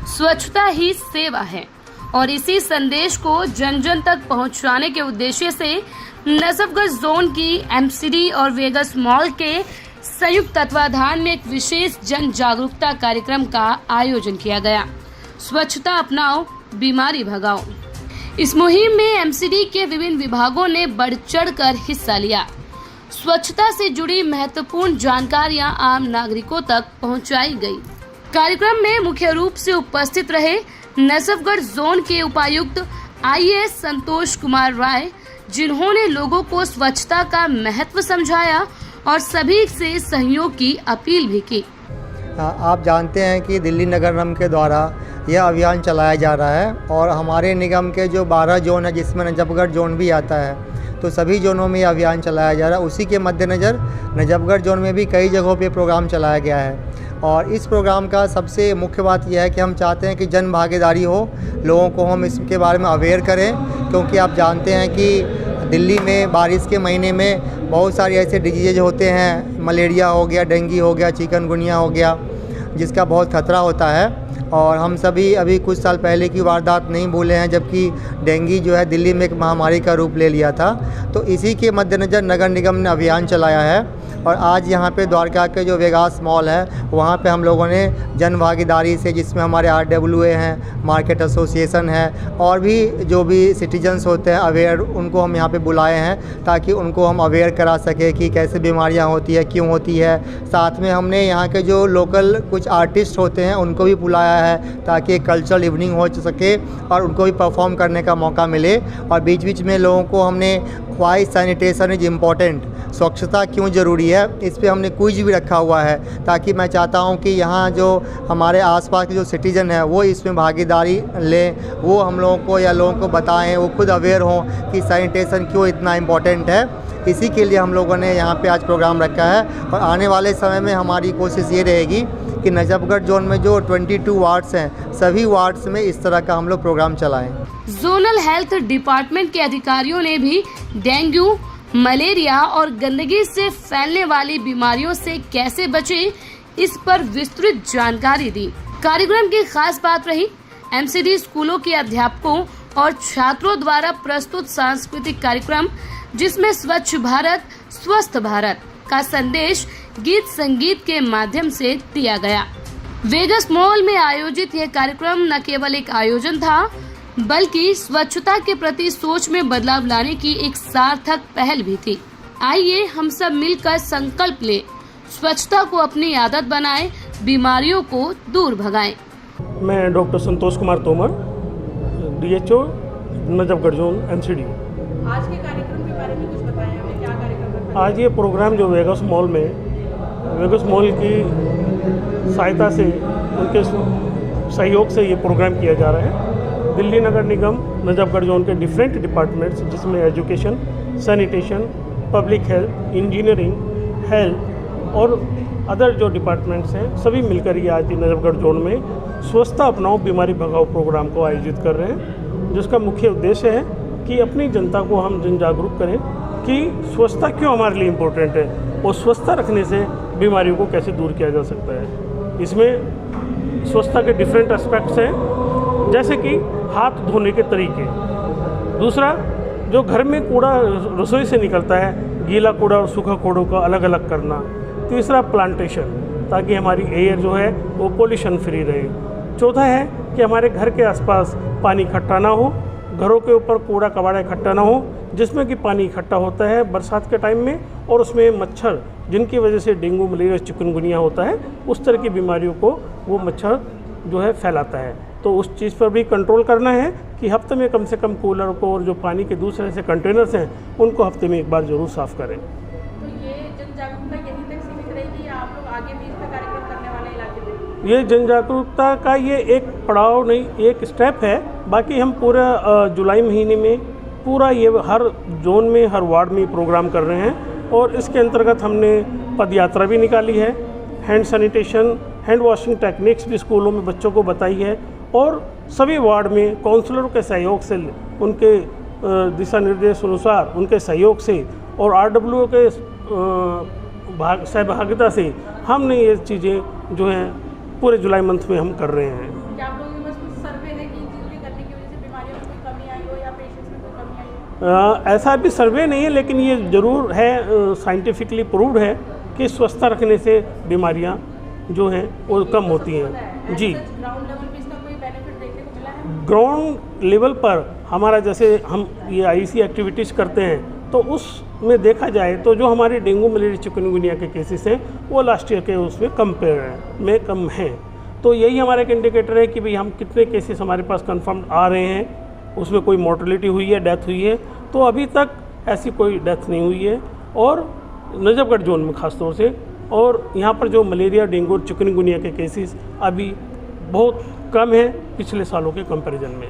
स्वच्छता ही सेवा है और इसी संदेश को जन जन तक पहुंचाने के उद्देश्य से नजफगढ़ जोन की एमसीडी और वेगस मॉल के संयुक्त तत्वाधान में एक विशेष जन जागरूकता कार्यक्रम का आयोजन किया गया। स्वच्छता अपनाओ, बीमारी भगाओ। इस मुहिम में एमसीडी के विभिन्न विभागों ने बढ़ चढ़ कर हिस्सा लिया। स्वच्छता से जुड़ी महत्वपूर्ण जानकारियां आम नागरिकों तक पहुंचाई गई। कार्यक्रम में मुख्य रूप से उपस्थित रहे नजफगढ़ जोन के उपायुक्त IAS संतोष कुमार राय, जिन्होंने लोगों को स्वच्छता का महत्व समझाया और सभी से सहयोग की अपील भी की। आप जानते हैं कि दिल्ली नगर निगम के द्वारा यह अभियान चलाया जा रहा है और हमारे निगम के जो 12 जोन है, जिसमें नजफगढ़ जोन भी आता है, तो सभी जोनों में यह अभियान चलाया जा रहा है। उसी के मद्देनज़र नजफगढ़ जोन में भी कई जगहों पे प्रोग्राम चलाया गया है और इस प्रोग्राम का सबसे मुख्य बात यह है कि हम चाहते हैं कि जन भागीदारी हो, लोगों को हम इसके बारे में अवेयर करें, क्योंकि आप जानते हैं कि दिल्ली में बारिश के महीने में बहुत सारे ऐसे डिजीज़ होते हैं, मलेरिया हो गया, डेंगू हो गया, चिकनगुनिया हो गया, जिसका बहुत खतरा होता है। और हम सभी अभी कुछ साल पहले की वारदात नहीं भूले हैं, जबकि डेंगू जो है दिल्ली में एक महामारी का रूप ले लिया था। तो इसी के मद्देनज़र नगर निगम ने अभियान चलाया है और आज यहाँ पे द्वारका के जो वेगास मॉल है, वहाँ पे हम लोगों ने जन भागीदारी से, जिसमें हमारे RWA हैं, मार्केट एसोसिएशन है और भी जो भी सिटीजन्स होते हैं अवेयर, उनको हम यहाँ पे बुलाए हैं ताकि उनको हम अवेयर करा सके कि कैसे बीमारियाँ होती है, क्यों होती है। साथ में हमने यहाँ के जो लोकल कुछ आर्टिस्ट होते हैं उनको भी बुलाया है ताकि एक कल्चरल इवनिंग हो सके और उनको भी परफॉर्म करने का मौका मिले। और बीच बीच में लोगों को हमने व्हाई सैनिटेशन इज़ इम्पॉर्टेंट, स्वच्छता क्यों ज़रूरी है, इस पे हमने क्विज भी रखा हुआ है ताकि मैं चाहता हूं कि यहाँ जो हमारे आसपास के जो सिटीज़न हैं वो इसमें भागीदारी लें, वो हम लोगों को या लोगों को बताएं, वो खुद अवेयर हों कि सैनिटेशन क्यों इतना इम्पॉर्टेंट है। इसी के लिए हम लोगों ने यहाँ पे आज प्रोग्राम रखा है और आने वाले समय में हमारी कोशिश ये रहेगी कि नजफगढ़ जोन में जो 22 वार्ड्स हैं, सभी वार्ड्स में इस तरह का हम लोग प्रोग्राम चलाएँ। जोनल हेल्थ डिपार्टमेंट के अधिकारियों ने भी डेंगू, मलेरिया और गंदगी से फैलने वाली बीमारियों से कैसे बचें, इस पर विस्तृत जानकारी दी। कार्यक्रम की खास बात रही एमसीडी स्कूलों के अध्यापकों और छात्रों द्वारा प्रस्तुत सांस्कृतिक कार्यक्रम, जिसमें स्वच्छ भारत स्वस्थ भारत का संदेश गीत संगीत के माध्यम से दिया गया। वेगस मॉल में आयोजित यह कार्यक्रम न केवल एक आयोजन था, बल्कि स्वच्छता के प्रति सोच में बदलाव लाने की एक सार्थक पहल भी थी। आइए हम सब मिलकर संकल्प लें, स्वच्छता को अपनी आदत बनाएं, बीमारियों को दूर भगाएं। मैं doctor Santosh Kumar Tomar, DHO Najafgarh zone MCD। आज के कार्यक्रम के बारे में कुछ बताएं हमें, क्या कार्यक्रम रखा? आज ये प्रोग्राम जो वेगस मॉल की सहायता से, उनके सहयोग से ये प्रोग्राम किया जा रहा है। दिल्ली नगर निगम नजफगढ़ जोन के डिफरेंट डिपार्टमेंट्स, जिसमें education, sanitation, public health, engineering, health और अदर जो डिपार्टमेंट्स हैं, सभी मिलकर ये आज नजफगढ़ जोन में स्वच्छता अपनाओ बीमारी भगाओ प्रोग्राम को आयोजित कर रहे हैं, जिसका मुख्य उद्देश्य है कि अपनी जनता को हम जन जागरूक करें कि स्वच्छता क्यों हमारे लिए इम्पोर्टेंट है और स्वच्छता रखने से बीमारियों को कैसे दूर किया जा सकता है। इसमें स्वच्छता के डिफरेंट एस्पेक्ट्स हैं, जैसे कि हाथ धोने के तरीके, दूसरा जो घर में कूड़ा रसोई से निकलता है, गीला कूड़ा और सूखा कूड़ों का अलग अलग करना, तीसरा प्लांटेशन, ताकि हमारी एयर जो है वो पोल्यूशन फ्री रहे, चौथा है कि हमारे घर के आसपास पानी इकट्ठा ना हो, घरों के ऊपर कूड़ा कबाड़ा इकट्ठा ना हो, जिसमें कि पानी इकट्ठा होता है बरसात के टाइम में और उसमें मच्छर, जिनकी वजह से डेंगू, मलेरिया, चिकनगुनिया होता है, उस तरह की बीमारियों को वो मच्छर जो है फैलाता है। तो उस चीज़ पर भी कंट्रोल करना है कि हफ्ते में कम से कम कूलर को और जो पानी के दूसरे से कंटेनर्स हैं उनको हफ्ते में एक बार जरूर साफ़ करें। तो ये जन जागरूकता यहीं तक सीमित रहेगी या आप लोग आगे भी इसका कार्यक्रम करने वाले इलाके में? ये जन जागरूकता का ये एक पड़ाव नहीं, एक स्टेप है। बाकी हम पूरा जुलाई महीने में पूरा ये हर जोन में, हर वार्ड में प्रोग्राम कर रहे हैं और इसके अंतर्गत हमने पद यात्रा भी निकाली है, hand sanitation, hand washing techniques भी स्कूलों में बच्चों को बताई है और सभी वार्ड में काउंसलरों के सहयोग से, उनके दिशा निर्देश अनुसार, उनके सहयोग से और RWO के सहभागिता से हमने ये चीज़ें जो हैं पूरे जुलाई मंथ में हम कर रहे हैं। क्या आप लोगों के पास कुछ सर्वे है कि इन चीज़ों के करने की वजह से बीमारियों में कोई कमी आई हो या पेशेंट्स में कोई कमी आई हो? ऐसा भी सर्वे नहीं है, लेकिन ये ज़रूर है, साइंटिफिकली प्रूव्ड है कि स्वच्छता रखने से बीमारियां जो हैं वो कम होती हैं। जी, ग्राउंड लेवल पे इसका कोई बेनिफिट देखने को मिला है? ग्राउंड लेवल पर हमारा जैसे हम ये आईसी एक्टिविटीज़ करते हैं तो उसमें देखा जाए तो जो हमारे डेंगू मलेरिया चिकनगुनिया के केसेस हैं वो लास्ट ईयर के उसमें कंपेयर में कम हैं। तो यही हमारा एक इंडिकेटर है कि भाई हम कितने केसेस हमारे पास कंफर्म आ रहे हैं, उसमें कोई मोर्टेलिटी हुई है, डेथ हुई है। तो अभी तक ऐसी कोई डेथ नहीं हुई है, और नजफगढ़ जोन में ख़ास तौर से, और यहाँ पर जो मलेरिया, डेंगू और चिकनगुनिया के केसेस अभी बहुत कम हैं पिछले सालों के कंपैरिजन में।